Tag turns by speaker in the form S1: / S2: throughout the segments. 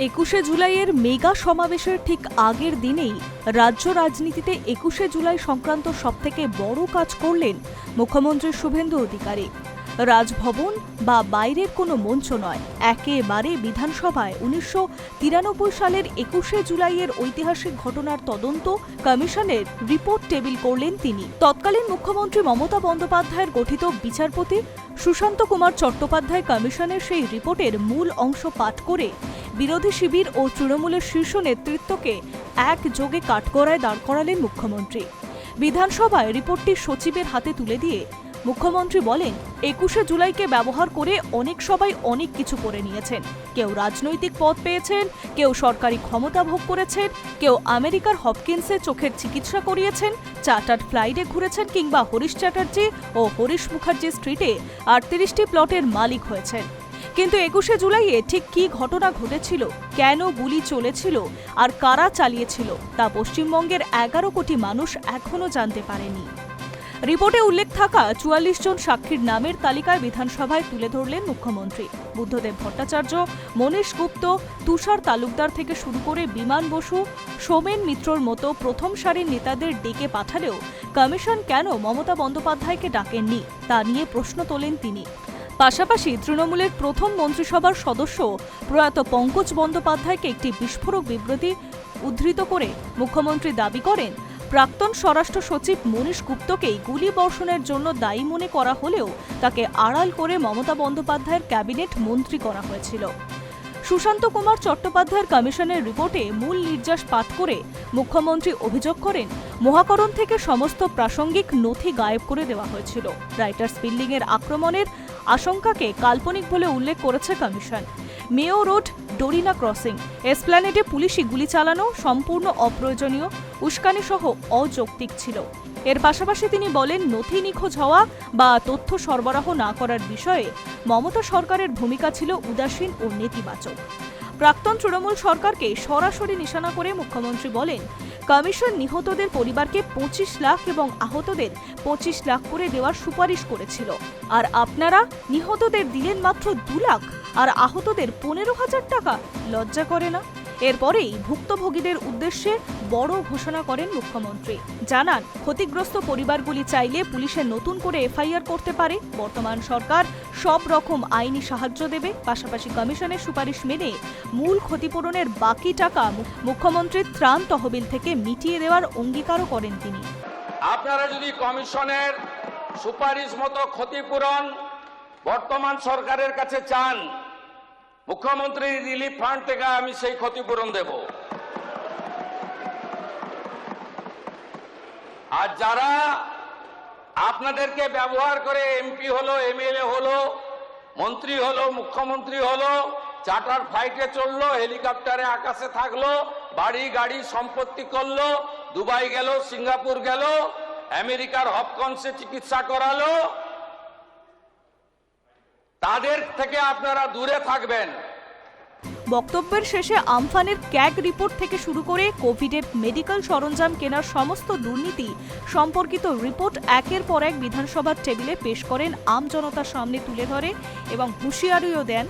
S1: ২১শে জুলাইয়ের মেগা সমাবেশের ঠিক আগের দিনেই রাজ্য রাজনীতিতে ২১শে জুলাই সংক্রান্ত সবথেকে বড় কাজ করলেন মুখ্যমন্ত্রী শুভেন্দু অধিকারী। রাজভবন বা বাইরের কোনো মঞ্চ নয়, একেবারে বিধানসভায় ১৯৯৩ সালের ২১শে জুলাইয়ের ঐতিহাসিক ঘটনার তদন্ত কমিশনের রিপোর্ট টেবিল করলেন তিনি। তৎকালীন মুখ্যমন্ত্রী মমতা বন্দ্যোপাধ্যায়ের গঠিত বিচারপতি সুশান্ত কুমার চট্টোপাধ্যায় কমিশনের সেই রিপোর্টের মূল অংশ পাঠ করে বিরোধী শিবির ও তৃণমূলের শীর্ষ নেতৃত্বকে একযোগে কাঠগড়ায় দাঁড় করালেন মুখ্যমন্ত্রী। বিধানসভায় রিপোর্টটি সচিবের হাতে তুলে দিয়ে মুখ্যমন্ত্রী বলেন, ২১শে জুলাইকে ব্যবহার করে অনেক সবাই অনেক কিছু করে নিয়েছেন। কেউ রাজনৈতিক পদ পেয়েছেন, কেউ সরকারি ক্ষমতা ভোগ করেছেন, কেউ আমেরিকার হপকিন্সে চোখের চিকিৎসা করিয়েছেন, চার্টার্ড ফ্লাইটে ঘুরেছেন, কিংবা হরিশ চ্যাটার্জি ও হরিশ মুখার্জি স্ট্রিটে ৩৮টি প্লটের মালিক হয়েছেন। কিন্তু ২১শে জুলাইয়ে ঠিক কী ঘটনা ঘটেছিল, কেন গুলি চলেছিল আর কারা চালিয়েছিল তা পশ্চিমবঙ্গের ১১ কোটি মানুষ এখনও জানতে পারেনি। রিপোর্টে উল্লেখ থাকা ৪৪ জন সাক্ষীর নামের তালিকায় বিধানসভায় তুলে ধরলেন মুখ্যমন্ত্রী। বুদ্ধদেব ভট্টাচার্য, মনীশ গুপ্ত, তুষার তালুকদার থেকে শুরু করে বিমান বসু, সোমেন মিত্রর মতো প্রথম সারির নেতাদের ডেকে পাঠালেও কমিশন কেন মমতা বন্দ্যোপাধ্যায়কে ডাকেননি তা নিয়ে প্রশ্ন তোলেন তিনি। পাশাপাশি তৃণমূলের প্রথম মন্ত্রিসভার সদস্য প্রয়াত পঙ্কজ বন্দ্যোপাধ্যায়কে একটি বিস্ফোরক বিবৃতি উদ্ধৃত করে মুখ্যমন্ত্রী দাবি করেন, প্রাক্তন স্বরাষ্ট্র সচিব মনীশ গুপ্তকেই গুলি বর্ষণের জন্য দায়ী মনে করা হলেও তাকে আড়াল করে মমতা বন্দ্যোপাধ্যায়ের ক্যাবিনেট মন্ত্রী করা হয়েছিল। সুশান্ত কুমার চট্টোপাধ্যায়ের কমিশনের রিপোর্টে মূল নির্যাস পাঠ করে মুখ্যমন্ত্রী অভিযোগ করেন, মহাকরণ থেকে সমস্ত প্রাসঙ্গিক নথি গায়েব করে দেওয়া হয়েছিল। রাইটার্স বিল্ডিংয়ের আক্রমণের আশঙ্কাকে কাল্পনিক বলে উল্লেখ করেছে কমিশন। মেয়ো রোড, ডোরিনা ক্রসিং, এসপ্ল্যানেডে পুলিশি গুলি চালানো সম্পূর্ণ অপ্রয়োজনীয়, উস্কানিসহ অযৌক্তিক ছিল। এর পাশাপাশি তিনি বলেন, নথি নিখোঁজ হওয়া বা তথ্য সরবরাহ না করার বিষয়ে মমতা সরকারের ভূমিকা ছিল উদাসীন ও নেতিবাচক। প্রাক্তন তৃণমূল সরকারকে সরাসরি নিশানা করে মুখ্যমন্ত্রী বলেন, কমিশন নিহতদের পরিবারকে ২৫ লাখ এবং আহতদের ২৫ লাখ করে দেওয়ার সুপারিশ করেছিল, আর আপনারা নিহতদের দিলেন মাত্র ২ লাখ আর আহতদের ১৫,০০০ টাকা। লজ্জা করে না? এরপরেই ভুক্তভোগীদের উদ্দেশ্যে বড় ঘোষণা করেন মুখ্যমন্ত্রী। জানান, ক্ষতিগ্রস্ত পরিবারগুলি চাইলে পুলিশের নতুন করে এফআইআর করতে পারে। বর্তমান সরকার সব রকম আইনি সাহায্য দেবে। পাশাপাশি কমিশনের সুপারিশ মেনে মূল ক্ষতিপূরণের বাকি টাকা মুখ্যমন্ত্রীর ত্রাণ তহবিল থেকে মিটিয়ে দেওয়ার অঙ্গীকারও করেন তিনি।
S2: আপনারা যদি কমিশনের সুপারিশ মতো ক্ষতিপূরণ বর্তমান সরকারের কাছে চান, মুখ্যমন্ত্রী রিলিফ ফান্ড থেকে আমি সেই ক্ষতিপূরণ দেব। আর যারা আপনাদেরকে ব্যবহার করে এমপি হলো, এমএলএ হলো, মন্ত্রী হলো, মুখ্যমন্ত্রী হলো, চার্টার ফ্লাইটে চললো, হেলিকপ্টারে আকাশে থাকলো, বাড়ি গাড়ি সম্পত্তি করলো, দুবাই গেল, সিঙ্গাপুর গেল, আমেরিকার হপকিন্সে চিকিৎসা করালো, তাদের থেকে আপনারা দূরে থাকবেন।
S1: বক্তব্যের শেষে আমফানের ক্যাগ রিপোর্ট থেকে শুরু করে কোভিডের মেডিকেল সরঞ্জাম কেনার সমস্ত দুর্নীতি সম্পর্কিত রিপোর্ট একের পর এক বিধানসভার টেবিলে পেশ করেন, আম জনতার সামনে তুলে ধরে এবং হুঁশিয়ারিও দেন।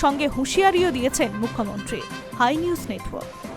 S1: সঙ্গে হুঁশিয়ারিও দিয়েছেন মুখ্যমন্ত্রী। High news network.